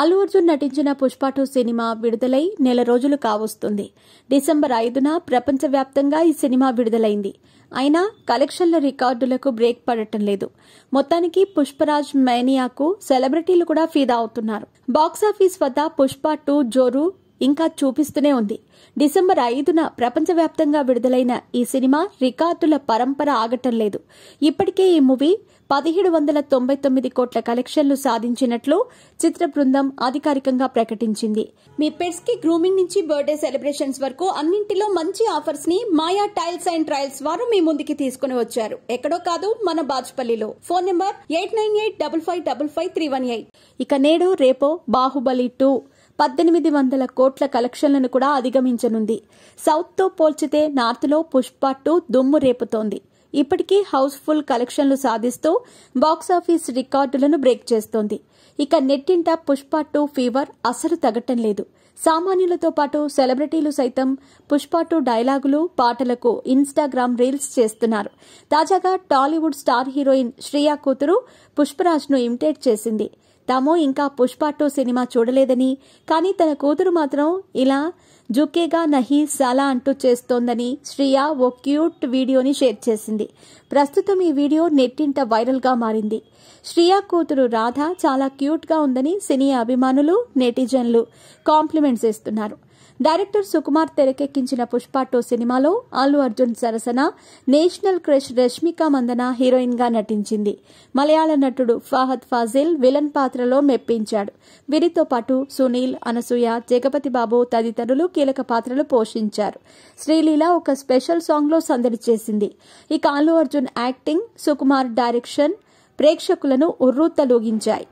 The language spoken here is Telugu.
అల్లు అర్జున్ నటించిన పుష్ప 2 సినిమా విడుదలై నెల రోజులు కావస్తుంది. డిసెంబర్ 5న ప్రపంచవ్యాప్తంగా ఈ సినిమా విడుదలైంది. అయినా కలెక్షన్ల రికార్డులకు బ్రేక్ పడటం లేదు. మొత్తానికి పుష్పరాజ్ మేనియాకు సెలబ్రిటీలు కూడా ఫిదా అవుతున్నారు. బాక్సాఫీస్ వద్ద పుష్ప 2 జోరు ఇంకా చూపిస్తూనే ఉంది. డిసెంబర్ 5న ప్రపంచవ్యాప్తంగా విడుదలైన ఈ సినిమా రికార్డుల పరంపర ఆగటం లేదు. ఇప్పటికే ఈ మూవీ 1799 కోట్ల కలెక్షన్లు సాధించినట్లు చిత్ర బృందం అధికారికంగా ప్రకటించింది. మీ పెట్స్ కి గ్రూమింగ్ నుంచి బర్త్డే సెలబ్రేషన్స్ వరకు అన్నింటిలో మంచి ఆఫర్స్ ని మాయా టైల్స్ అండ్ ట్రయల్స్ వారు మీ ముందుకి తీసుకుని వచ్చారు. ఎక్కడో కాదు, మన బాజ్పల్లిలో. Phone number 8985555318. ఇక నేడో రేపో బాహుబలి 2 1800 కోట్ల కలెక్షన్లను కూడా అధిగమించనుంది. సౌత్ తో పోల్చితే నార్త్ లో పుష్ప 2 దుమ్ము రేపుతోంది. ఇప్పటికీ హౌస్ఫుల్ కలెక్షన్లు సాధిస్తూ బాక్సాఫీస్ రికార్డులను బ్రేక్ చేస్తోంది. ఇక నెట్టింట పుష్ప 2 ఫీవర్ అసలు తగ్గటం లేదు. సామాన్యులతో పాటు సెలబ్రిటీలు సైతం పుష్ప 2 డైలాగులు, పాటలకు ఇన్స్టాగ్రామ్ రీల్స్ చేస్తున్నారు. తాజాగా టాలీవుడ్ స్టార్ హీరోయిన్ శ్రియా కూతురు పుష్పరాజ్ ను ఇమిటేట్ చేసింది. తాము ఇంకా పుష్ప 2 సినిమా చూడలేదని, కానీ తన కూతురు మాత్రం ఇలా జుకేగా నహీ సాలా అంటూ చేస్తోందని శ్రియా ఓ క్యూట్ వీడియోని షేర్ చేసింది. ప్రస్తుతం ఈ వీడియో నెట్టింట వైరల్ గా మారింది. శ్రియా కూతురు రాధ చాలా క్యూట్ గా ఉందని సినీ అభిమానులు, నెటిజన్లు కాంప్లిమెంట్స్ ఇస్తున్నారు. డైరెక్టర్ సుకుమార్ తెరకెక్కించిన పుష్ప 2 సినిమాలో అల్లు అర్జున్ సరసన national crush Rashmika Mandanna heroine గా నటించింది. మలయాళ నటుడు ఫహద్ ఫాజిల్ విలన్ పాత్రలో మెప్పించాడు. వీరితో పాటు సునీల్, అనసూయ, జగపతి బాబు తదితరులు కీలక పాత్రలు పోషించారు. శ్రీలీల ఒక స్పెషల్ సాంగ్ లో సందడి చేసింది. ఇక అల్లు అర్జున్ యాక్టింగ్, సుకుమార్ డైరెక్షన్ ప్రేక్షకులను ఉర్రూతలూగించాయి.